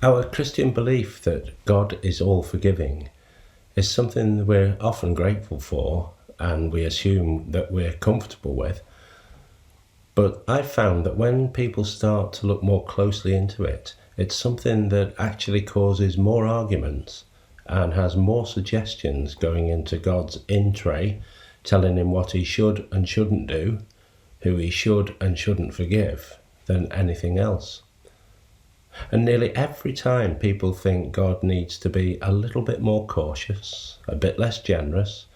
Our Christian belief that God is all forgiving is something we're often grateful for and we assume that we're comfortable with. But I've found that when people start to look more closely into it, it's something that actually causes more arguments and has more suggestions going into God's in tray, telling him what he should and shouldn't do, who he should and shouldn't forgive, than anything else. And nearly every time people think God needs to be a little bit more cautious, a bit less generous,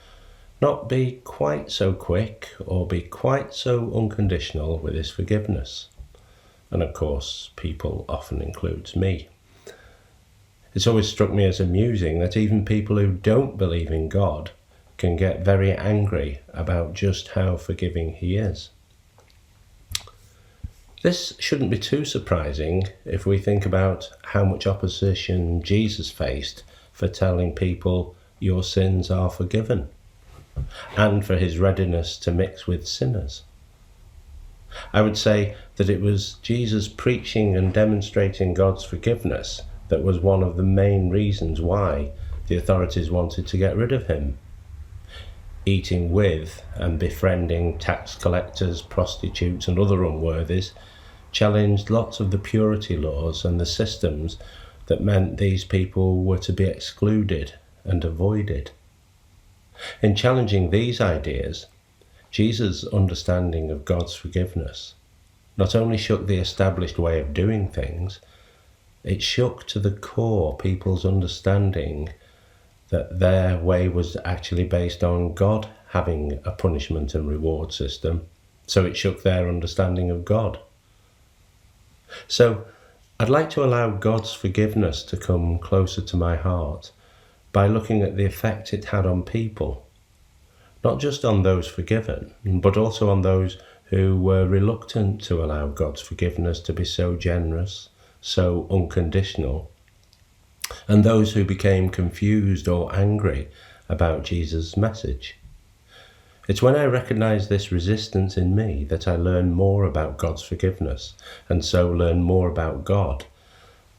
not be quite so quick or be quite so unconditional with his forgiveness. And of course, people often includes me. It's always struck me as amusing that even people who don't believe in God can get very angry about just how forgiving he is. This shouldn't be too surprising if we think about how much opposition Jesus faced for telling people your sins are forgiven, and for his readiness to mix with sinners. I would say that it was Jesus preaching and demonstrating God's forgiveness that was one of the main reasons why the authorities wanted to get rid of him. Eating with and befriending tax collectors, prostitutes and other unworthies challenged lots of the purity laws and the systems that meant these people were to be excluded and avoided. In challenging these ideas, Jesus' understanding of God's forgiveness not only shook the established way of doing things, it shook to the core people's understanding that their way was actually based on God having a punishment and reward system, so it shook their understanding of God. So I'd like to allow God's forgiveness to come closer to my heart by looking at the effect it had on people, not just on those forgiven, but also on those who were reluctant to allow God's forgiveness to be so generous, so unconditional, and those who became confused or angry about Jesus' message. It's when I recognise this resistance in me that I learn more about God's forgiveness, and so learn more about God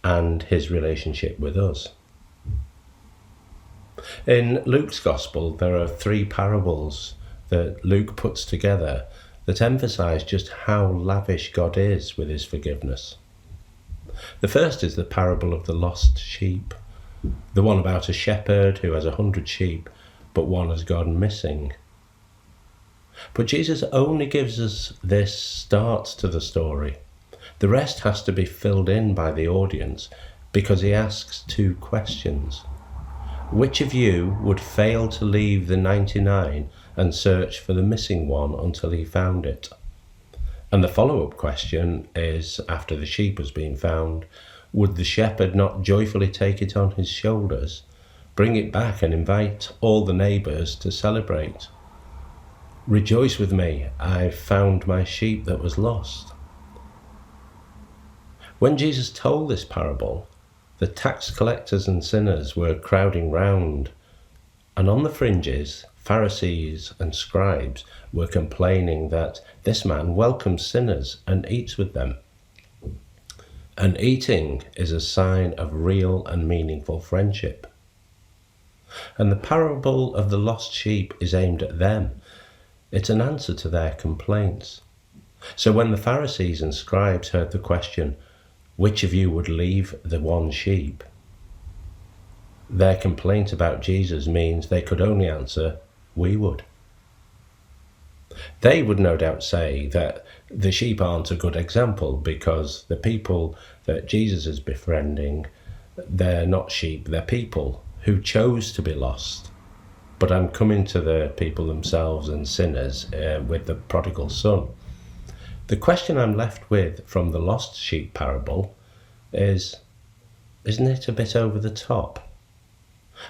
and his relationship with us. In Luke's Gospel, there are 3 parables that Luke puts together that emphasise just how lavish God is with his forgiveness. The first is the parable of the lost sheep, the one about a shepherd who has 100 sheep, but one has gone missing. But Jesus only gives us this start to the story. The rest has to be filled in by the audience because he asks 2 questions. Which of you would fail to leave the 99 and search for the missing one until he found it? And the follow-up question is, after the sheep has been found, would the shepherd not joyfully take it on his shoulders, bring it back and invite all the neighbours to celebrate? Rejoice with me, I've found my sheep that was lost. When Jesus told this parable, the tax collectors and sinners were crowding round, and on the fringes, Pharisees and scribes were complaining that this man welcomes sinners and eats with them. And eating is a sign of real and meaningful friendship. And the parable of the lost sheep is aimed at them. It's an answer to their complaints. So when the Pharisees and scribes heard the question, which of you would leave the one sheep? Their complaint about Jesus means they could only answer, we would. They would no doubt say that the sheep aren't a good example because the people that Jesus is befriending, they're not sheep, they're people who chose to be lost. But I'm coming to the people themselves and sinners with the prodigal son. The question I'm left with from the lost sheep parable is, isn't it a bit over the top?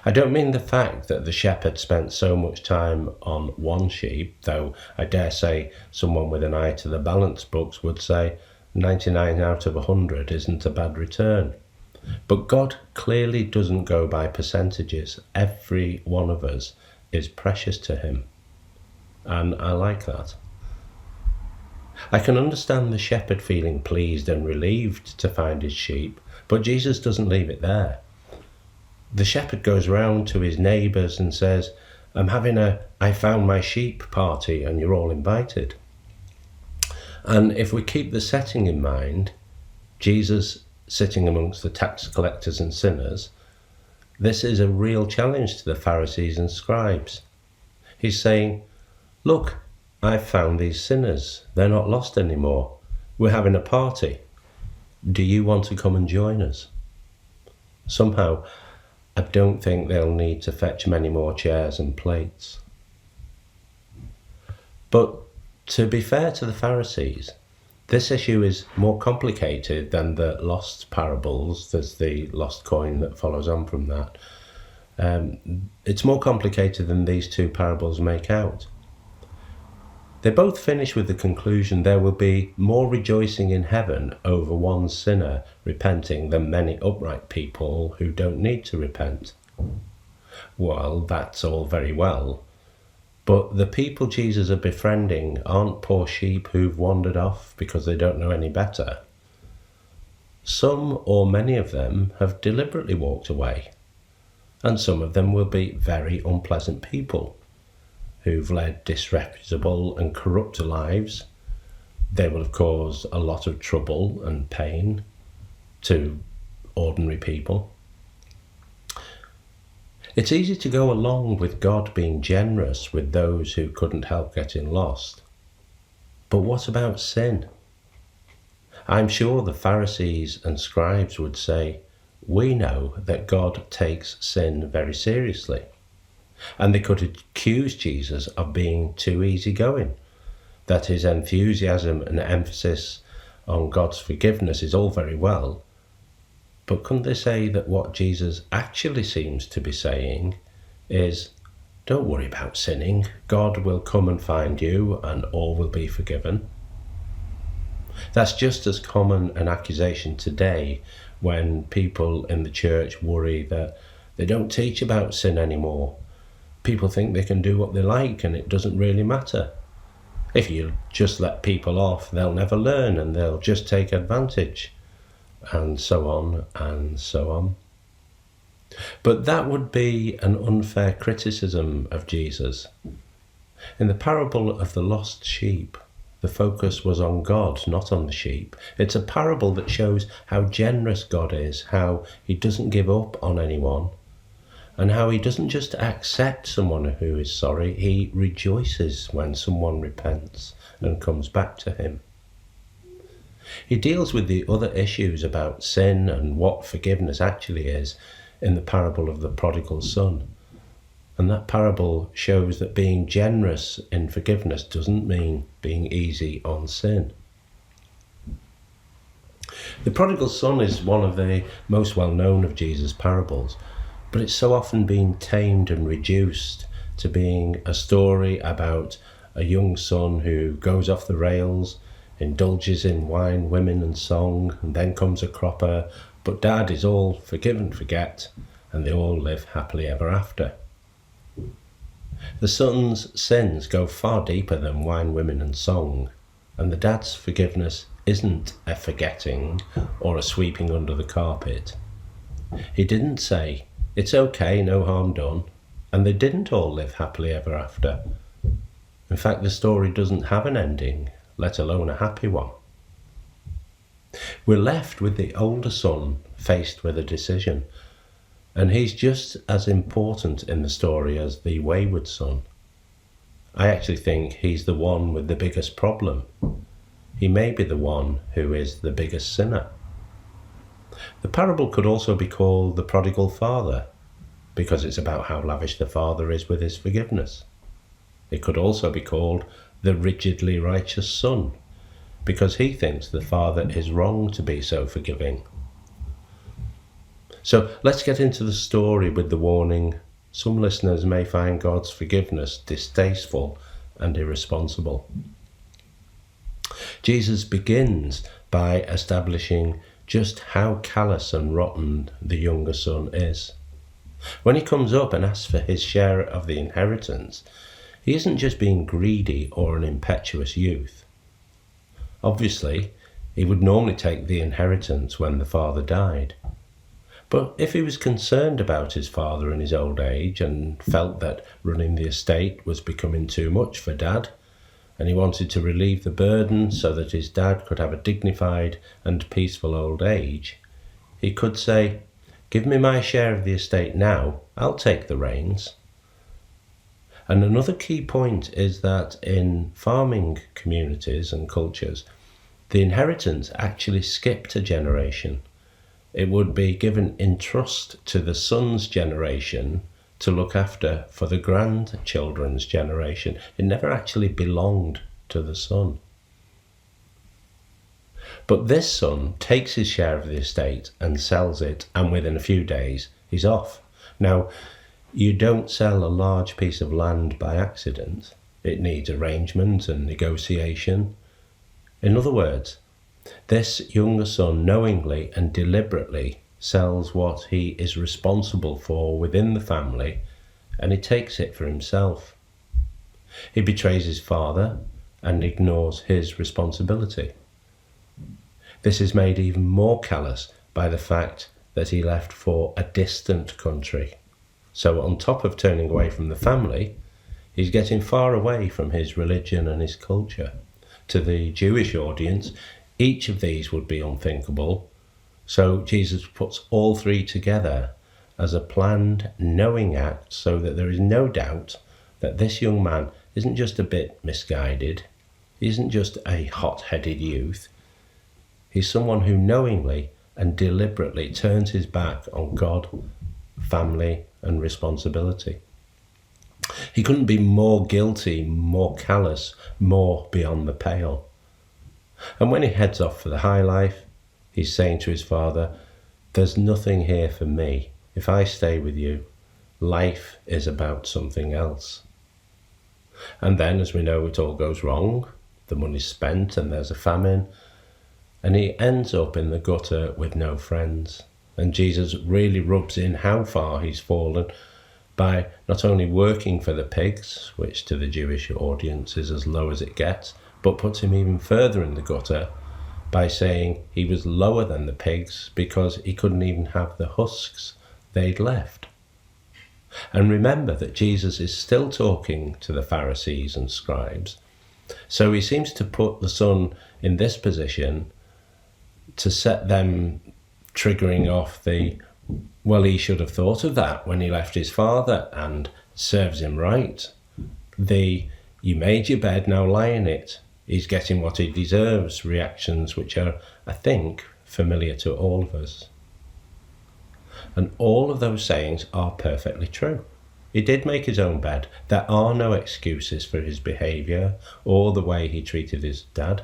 I don't mean the fact that the shepherd spent so much time on one sheep, though I dare say someone with an eye to the balance books would say 99 out of 100 isn't a bad return. But God clearly doesn't go by percentages. Every one of us is precious to him. And I like that. I can understand the shepherd feeling pleased and relieved to find his sheep, but Jesus doesn't leave it there. The shepherd goes round to his neighbours and says, I'm having a I found my sheep party and you're all invited. And if we keep the setting in mind, Jesus sitting amongst the tax collectors and sinners, this is a real challenge to the Pharisees and scribes. He's saying, look, I've found these sinners. They're not lost anymore. We're having a party. Do you want to come and join us? Somehow, I don't think they'll need to fetch many more chairs and plates. But to be fair to the Pharisees, this issue is more complicated than the lost parables. There's the lost coin that follows on from that. It's more complicated than these two parables make out. They both finish with the conclusion there will be more rejoicing in heaven over one sinner repenting than many upright people who don't need to repent. Well, that's all very well, but the people Jesus are befriending aren't poor sheep who've wandered off because they don't know any better. Some or many of them have deliberately walked away, and some of them will be very unpleasant people who've led disreputable and corrupt lives. They will have caused a lot of trouble and pain to ordinary people. It's easy to go along with God being generous with those who couldn't help getting lost. But what about sin? I'm sure the Pharisees and scribes would say, we know that God takes sin very seriously. And they could accuse Jesus of being too easygoing, that his enthusiasm and emphasis on God's forgiveness is all very well, but couldn't they say that what Jesus actually seems to be saying is, don't worry about sinning, God will come and find you and all will be forgiven? That's just as common an accusation today when people in the church worry that they don't teach about sin anymore. People think they can do what they like and it doesn't really matter. If you just let people off, they'll never learn and they'll just take advantage, and so on and so on. But that would be an unfair criticism of Jesus. In the parable of the lost sheep, the focus was on God, not on the sheep. It's a parable that shows how generous God is, how he doesn't give up on anyone, and how he doesn't just accept someone who is sorry, he rejoices when someone repents and comes back to him. He deals with the other issues about sin and what forgiveness actually is in the parable of the prodigal son. And that parable shows that being generous in forgiveness doesn't mean being easy on sin. The prodigal son is one of the most well-known of Jesus' parables, but it's so often been tamed and reduced to being a story about a young son who goes off the rails, indulges in wine, women and song, and then comes a cropper, but dad is all forgive and forget, and they all live happily ever after. The son's sins go far deeper than wine, women and song, and the dad's forgiveness isn't a forgetting or a sweeping under the carpet. He didn't say, it's okay, no harm done, and they didn't all live happily ever after. In fact, the story doesn't have an ending, let alone a happy one. We're left with the older son faced with a decision, and he's just as important in the story as the wayward son. I actually think he's the one with the biggest problem. He may be the one who is the biggest sinner. The parable could also be called the prodigal father, because it's about how lavish the father is with his forgiveness. It could also be called the rigidly righteous son, because he thinks the father is wrong to be so forgiving. So let's get into the story with the warning, some listeners may find God's forgiveness distasteful and irresponsible. Jesus begins by establishing just how callous and rotten the younger son is. When he comes up and asks for his share of the inheritance, he isn't just being greedy or an impetuous youth. Obviously, he would normally take the inheritance when the father died. But if he was concerned about his father in his old age and felt that running the estate was becoming too much for Dad, and he wanted to relieve the burden so that his dad could have a dignified and peaceful old age, he could say, "Give me my share of the estate now, I'll take the reins." And another key point is that in farming communities and cultures, the inheritance actually skipped a generation. It would be given in trust to the son's generation to look after for the grandchildren's generation. It never actually belonged to the son. But this son takes his share of the estate and sells it, and within a few days he's off. Now, you don't sell a large piece of land by accident. It needs arrangement and negotiation. In other words, this younger son knowingly and deliberately sells what he is responsible for within the family, and he takes it for himself. He betrays his father and ignores his responsibility. This is made even more callous by the fact that he left for a distant country. So on top of turning away from the family, he's getting far away from his religion and his culture. To the Jewish audience, each of these would be unthinkable. So Jesus puts all three together as a planned, knowing act so that there is no doubt that this young man isn't just a bit misguided. He isn't just a hot-headed youth. He's someone who knowingly and deliberately turns his back on God, family, and responsibility. He couldn't be more guilty, more callous, more beyond the pale. And when he heads off for the high life, he's saying to his father, "There's nothing here for me. If I stay with you, life is about something else." And then, as we know, it all goes wrong. The money's spent and there's a famine. And he ends up in the gutter with no friends. And Jesus really rubs in how far he's fallen by not only working for the pigs, which to the Jewish audience is as low as it gets, but puts him even further in the gutter by saying he was lower than the pigs because he couldn't even have the husks they'd left. And remember that Jesus is still talking to the Pharisees and scribes. So he seems to put the son in this position to set them triggering off the, well, he should have thought of that when he left his father, and serves him right. The, you made your bed, now lie in it. He's getting what he deserves reactions, which are, I think, familiar to all of us. And all of those sayings are perfectly true. He did make his own bed. There are no excuses for his behaviour or the way he treated his dad.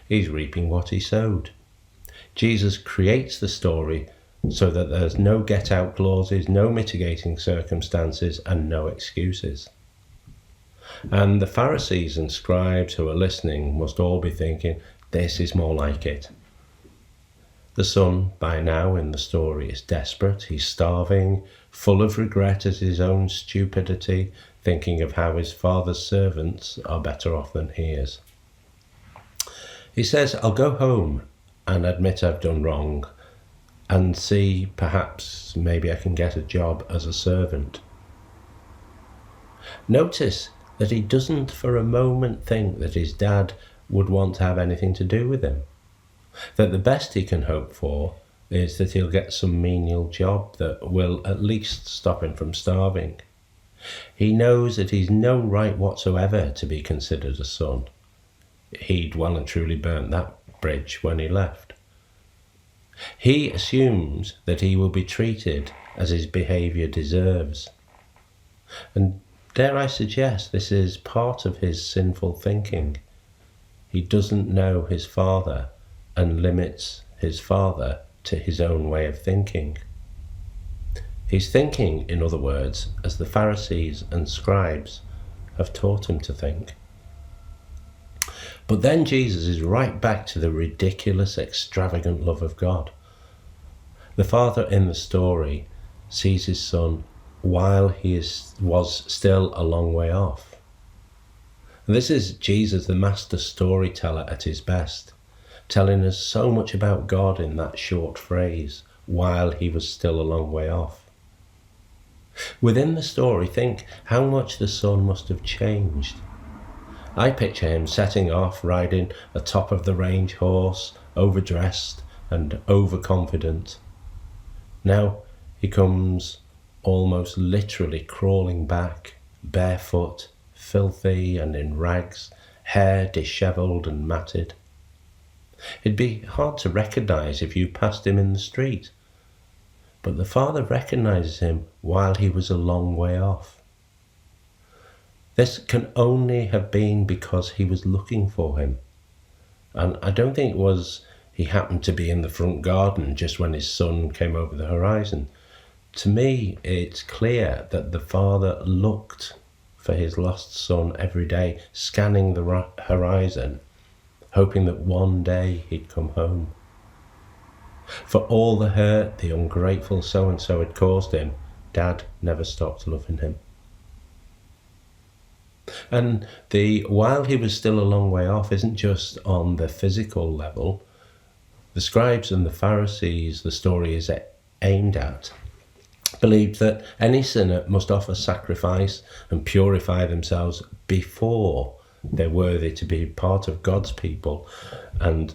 He's reaping what he sowed. Jesus creates the story so that there's no get-out clauses, no mitigating circumstances, and no excuses. And the Pharisees and scribes who are listening must all be thinking, this is more like it. The son, by now in the story, is desperate. He's starving, full of regret at his own stupidity, thinking of how his father's servants are better off than he is. He says, I'll go home and admit I've done wrong and see, perhaps, maybe I can get a job as a servant. Notice that he doesn't for a moment think that his dad would want to have anything to do with him. That the best he can hope for is that he'll get some menial job that will at least stop him from starving. He knows that he's no right whatsoever to be considered a son. He'd well and truly burnt that bridge when he left. He assumes that he will be treated as his behaviour deserves. And dare I suggest this is part of his sinful thinking. He doesn't know his father and limits his father to his own way of thinking. He's thinking, in other words, as the Pharisees and scribes have taught him to think. But then Jesus is right back to the ridiculous, extravagant love of God. The father in the story sees his son while he was still a long way off. And this is Jesus, the master storyteller at his best, telling us so much about God in that short phrase, while he was still a long way off. Within the story, think how much the son must have changed. I picture him setting off riding a top-of-the-range horse, overdressed and overconfident. Now he comes almost literally crawling back, barefoot, filthy and in rags, hair dishevelled and matted. It'd be hard to recognise if you passed him in the street, but the father recognises him while he was a long way off. This can only have been because he was looking for him, and I don't think it was he happened to be in the front garden just when his son came over the horizon. To me, it's clear that the father looked for his lost son every day, scanning the horizon, hoping that one day he'd come home. For all the hurt the ungrateful so-and-so had caused him, Dad never stopped loving him. And while he was still a long way off isn't just on the physical level. The scribes and the Pharisees the story is aimed at believed that any sinner must offer sacrifice and purify themselves before they're worthy to be part of God's people and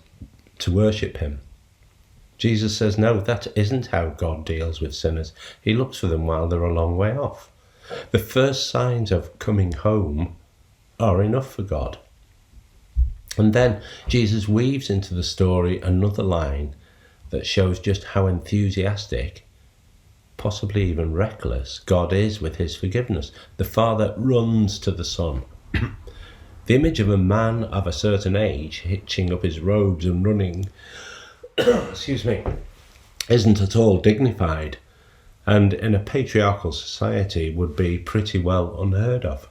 to worship him. Jesus says, no, that isn't how God deals with sinners. He looks for them while they're a long way off. The first signs of coming home are enough for God. And then Jesus weaves into the story another line that shows just how enthusiastic, possibly even reckless, God is with his forgiveness. The Father runs to the Son. The image of a man of a certain age hitching up his robes and running isn't at all dignified, and in a patriarchal society would be pretty well unheard of.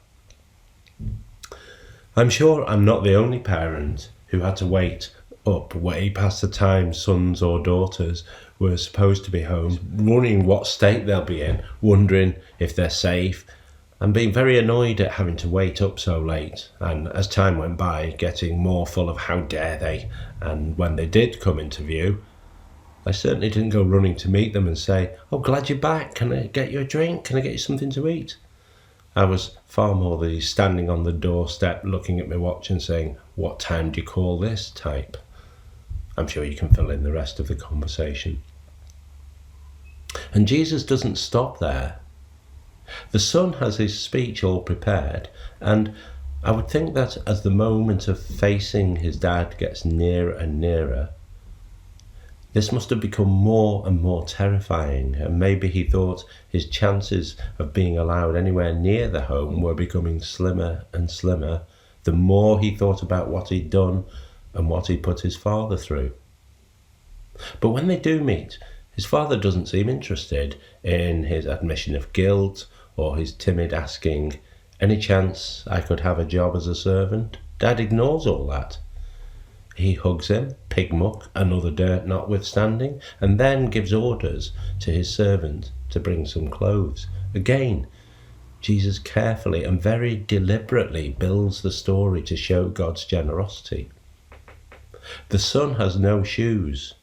I'm sure I'm not the only parent who had to wait up way past the time sons or daughters were supposed to be home, wondering what state they'll be in, wondering if they're safe, and being very annoyed at having to wait up so late, and as time went by, getting more full of how dare they, and when they did come into view, I certainly didn't go running to meet them and say, oh, glad you're back, can I get you a drink, can I get you something to eat? I was far more the standing on the doorstep looking at my watch and saying, what time do you call this type? I'm sure you can fill in the rest of the conversation. And Jesus doesn't stop there. The son has his speech all prepared, and I would think that as the moment of facing his dad gets nearer and nearer, this must have become more and more terrifying, and maybe he thought his chances of being allowed anywhere near the home were becoming slimmer and slimmer the more he thought about what he'd done and what he put his father through. But when they do meet, his father doesn't seem interested in his admission of guilt or his timid asking, any chance I could have a job as a servant? Dad ignores all that. He hugs him, pig muck and other dirt notwithstanding, and then gives orders to his servant to bring some clothes. Again, Jesus carefully and very deliberately builds the story to show God's generosity. The son has no shoes,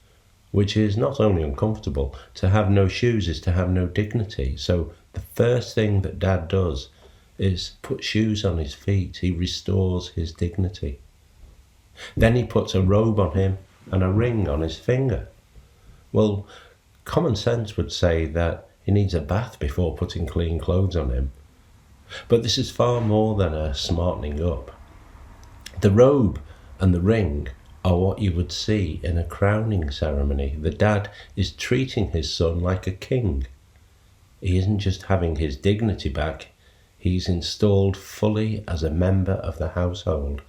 which is not only uncomfortable. To have no shoes is to have no dignity. So the first thing that Dad does is put shoes on his feet. He restores his dignity. Then he puts a robe on him and a ring on his finger. Well, common sense would say that he needs a bath before putting clean clothes on him. But this is far more than a smartening up. The robe and the ring are what you would see in a crowning ceremony. The dad is treating his son like a king. He isn't just having his dignity back, he's installed fully as a member of the household.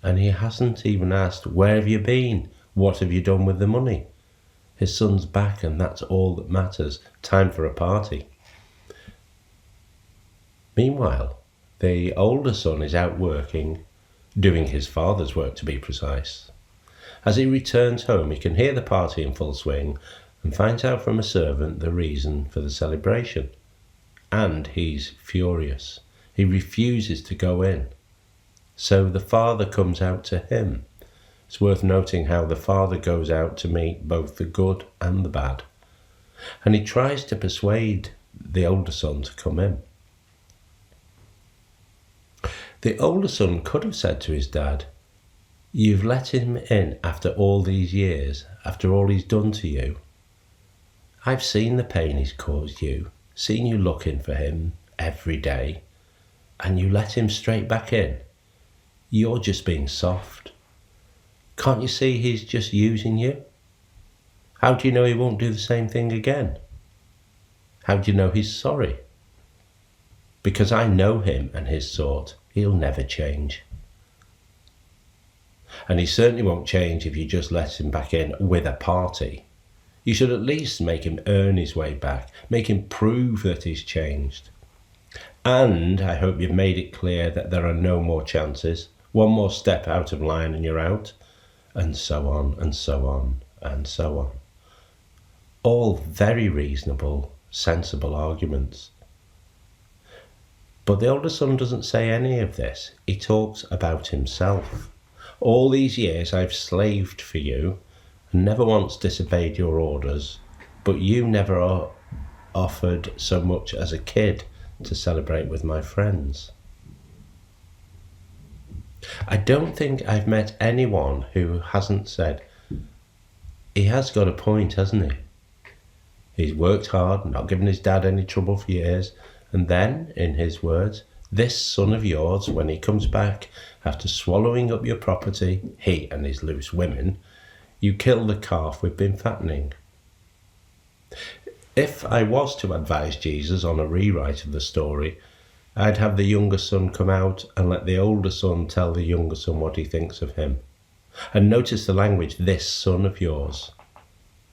And he hasn't even asked, where have you been? What have you done with the money? His son's back and that's all that matters. Time for a party. Meanwhile, the older son is out working, doing his father's work to be precise. As he returns home, he can hear the party in full swing and finds out from a servant the reason for the celebration. And he's furious. He refuses to go in. So the Father comes out to him. It's worth noting how the Father goes out to meet both the good and the bad. And he tries to persuade the older son to come in. The older son could have said to his dad, "You've let him in after all these years, after all he's done to you. I've seen the pain he's caused you, seen you looking for him every day, and you let him straight back in. You're just being soft. Can't you see he's just using you? How do you know he won't do the same thing again? How do you know he's sorry? Because I know him and his sort. He'll never change. And he certainly won't change if you just let him back in with a party. You should at least make him earn his way back, make him prove that he's changed. And I hope you've made it clear that there are no more chances. One more step out of line and you're out. And so on, and so on, and so on. All very reasonable, sensible arguments. But the older son doesn't say any of this. He talks about himself. All these years I've slaved for you and never once disobeyed your orders, but you never offered so much as a kid to celebrate with my friends. I don't think I've met anyone who hasn't said, he has got a point, hasn't he? He's worked hard, not given his dad any trouble for years, and then, in his words, this son of yours, when he comes back after swallowing up your property, he and his loose women, you kill the calf we've been fattening. If I was to advise Jesus on a rewrite of the story, I'd have the younger son come out and let the older son tell the younger son what he thinks of him. And notice the language, this son of yours.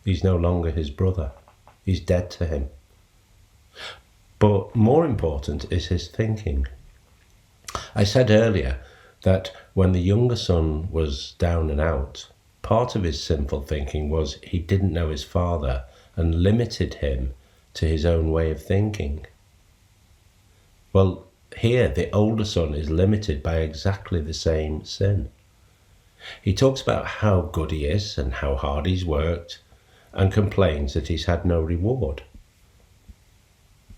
He's no longer his brother. He's dead to him. But more important is his thinking. I said earlier that when the younger son was down and out, part of his sinful thinking was he didn't know his father and limited him to his own way of thinking. Well, here the older son is limited by exactly the same sin. He talks about how good he is and how hard he's worked and complains that he's had no reward.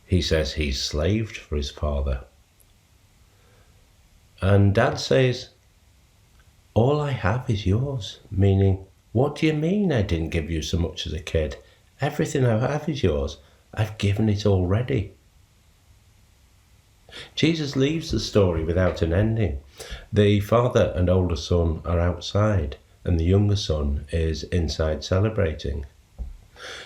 He says he's slaved for his father. And Dad says, all I have is yours, meaning, what do you mean I didn't give you so much as a kid? Everything I have is yours. I've given it already. Jesus leaves the story without an ending. The father and older son are outside, and the younger son is inside celebrating.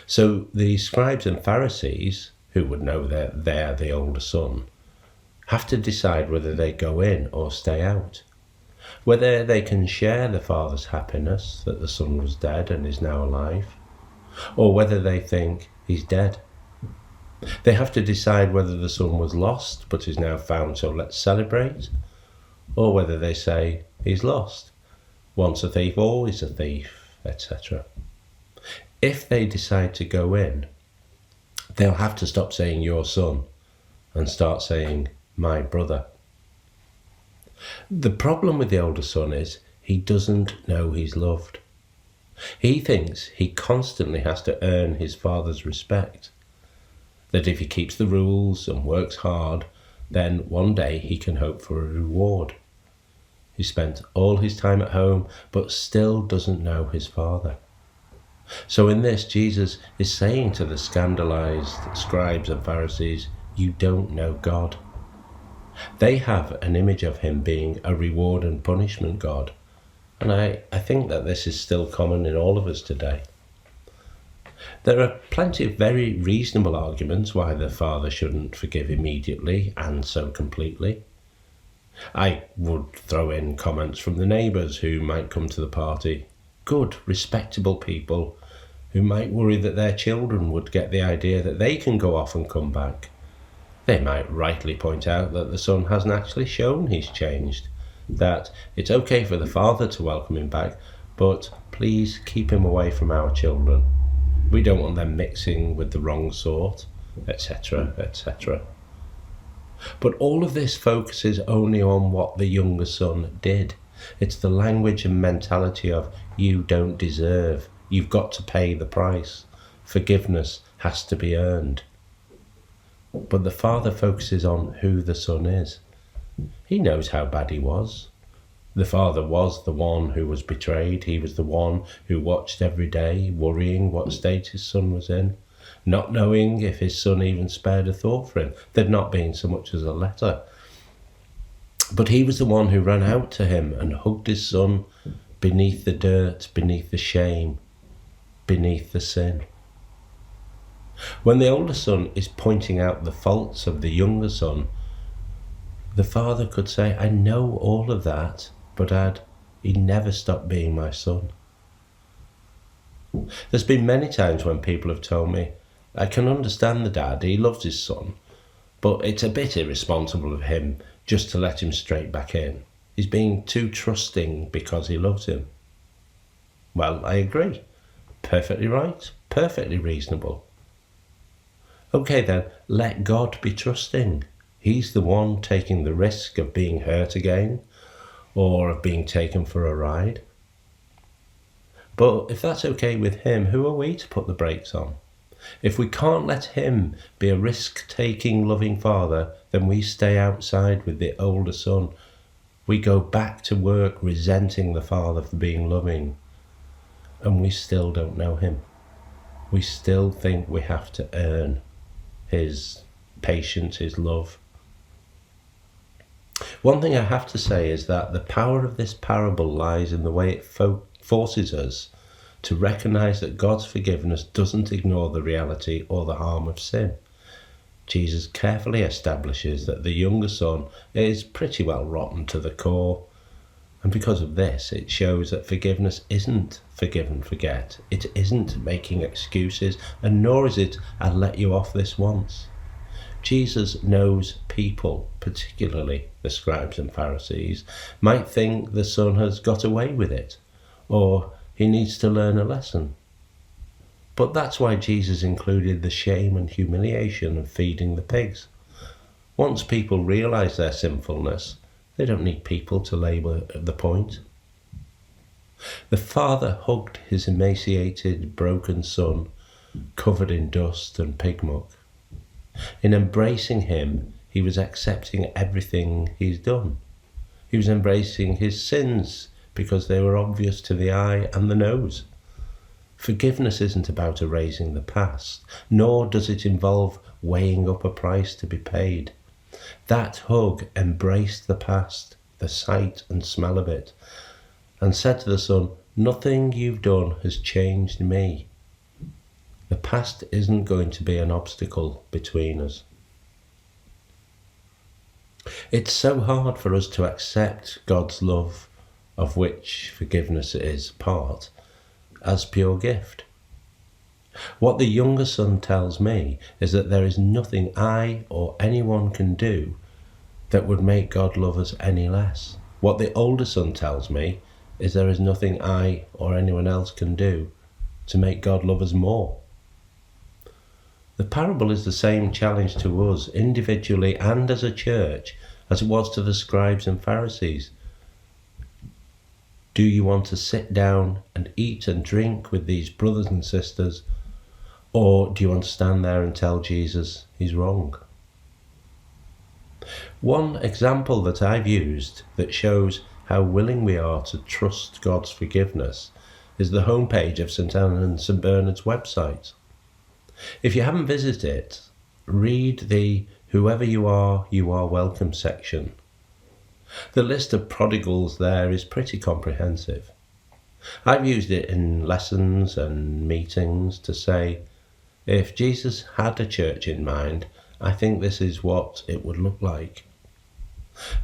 So the scribes and Pharisees, who would know that they're the older son, have to decide whether they go in or stay out, whether they can share the father's happiness that the son was dead and is now alive, or whether they think he's dead. They have to decide whether the son was lost but is now found, so let's celebrate, or whether they say he's lost, once a thief, always a thief, etc. If they decide to go in, they'll have to stop saying your son and start saying my brother. The problem with the older son is he doesn't know he's loved. He thinks he constantly has to earn his father's respect, that if he keeps the rules and works hard, then one day he can hope for a reward. He spent all his time at home, but still doesn't know his father. So in this, Jesus is saying to the scandalized scribes and Pharisees, you don't know God. They have an image of him being a reward and punishment God. And I think that this is still common in all of us today. There are plenty of very reasonable arguments why the father shouldn't forgive immediately and so completely. I would throw in comments from the neighbours who might come to the party, good, respectable people who might worry that their children would get the idea that they can go off and come back. They might rightly point out that the son hasn't actually shown he's changed, that it's okay for the father to welcome him back, but please keep him away from our children. We don't want them mixing with the wrong sort, etc., etc. But all of this focuses only on what the younger son did. It's the language and mentality of you don't deserve, you've got to pay the price. Forgiveness has to be earned. But the father focuses on who the son is. He knows how bad he was. The father was the one who was betrayed. He was the one who watched every day, worrying what state his son was in, not knowing if his son even spared a thought for him. There'd not been so much as a letter. But he was the one who ran out to him and hugged his son beneath the dirt, beneath the shame, beneath the sin. When the older son is pointing out the faults of the younger son, the father could say, I know all of that, but Dad, he never stopped being my son. There's been many times when people have told me, I can understand the dad, he loves his son, but it's a bit irresponsible of him just to let him straight back in. He's being too trusting because he loves him. Well, I agree. Perfectly right, perfectly reasonable. Okay then, let God be trusting. He's the one taking the risk of being hurt again, or of being taken for a ride. But if that's okay with him, who are we to put the brakes on? If we can't let him be a risk-taking, loving father, then we stay outside with the older son. We go back to work resenting the father for being loving, and we still don't know him. We still think we have to earn his patience, his love. One thing I have to say is that the power of this parable lies in the way it forces us to recognise that God's forgiveness doesn't ignore the reality or the harm of sin. Jesus carefully establishes that the younger son is pretty well rotten to the core, and because of this it shows that forgiveness isn't forgive and forget. It isn't making excuses, and nor is it I'll let you off this once. Jesus knows people, particularly the scribes and Pharisees, might think the son has got away with it, or he needs to learn a lesson. But that's why Jesus included the shame and humiliation of feeding the pigs. Once people realise their sinfulness, they don't need people to labour the point. The father hugged his emaciated, broken son, covered in dust and pig muck. In embracing him, he was accepting everything he's done. He was embracing his sins because they were obvious to the eye and the nose. Forgiveness isn't about erasing the past, nor does it involve weighing up a price to be paid. That hug embraced the past, the sight and smell of it, and said to the son, nothing you've done has changed me. The past isn't going to be an obstacle between us. It's so hard for us to accept God's love, of which forgiveness is part, as pure gift. What the younger son tells me is that there is nothing I or anyone can do that would make God love us any less. What the older son tells me is there is nothing I or anyone else can do to make God love us more. The parable is the same challenge to us individually and as a church as it was to the scribes and Pharisees. Do you want to sit down and eat and drink with these brothers and sisters, or do you want to stand there and tell Jesus he's wrong? One example that I've used that shows how willing we are to trust God's forgiveness is the homepage of St. Anne and St. Bernard's website. If you haven't visited it, read the Whoever you are welcome section. The list of prodigals there is pretty comprehensive. I've used it in lessons and meetings to say, if Jesus had a church in mind, I think this is what it would look like.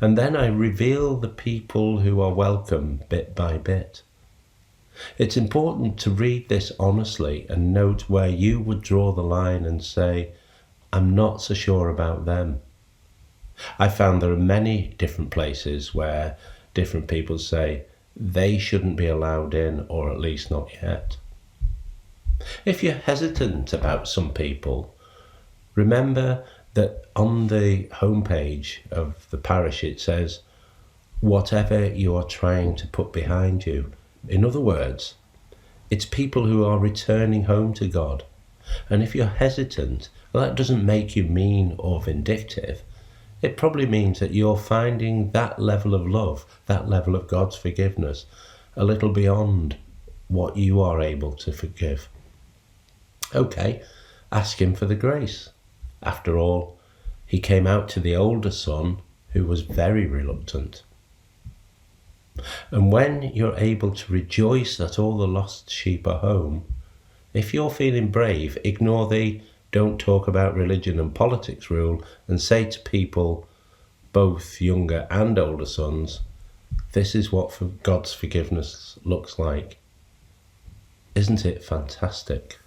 And then I reveal the people who are welcome bit by bit. It's important to read this honestly and note where you would draw the line and say, I'm not so sure about them. I found there are many different places where different people say they shouldn't be allowed in, or at least not yet. If you're hesitant about some people, remember that on the homepage of the parish it says, whatever you are trying to put behind you. In other words, it's people who are returning home to God. And if you're hesitant, well, that doesn't make you mean or vindictive. It probably means that you're finding that level of love, that level of God's forgiveness, a little beyond what you are able to forgive. Okay, ask him for the grace. After all, he came out to the older son who was very reluctant. And when you're able to rejoice that all the lost sheep are home, if you're feeling brave, ignore the don't talk about religion and politics rule and say to people, both younger and older sons, this is what God's forgiveness looks like. Isn't it fantastic?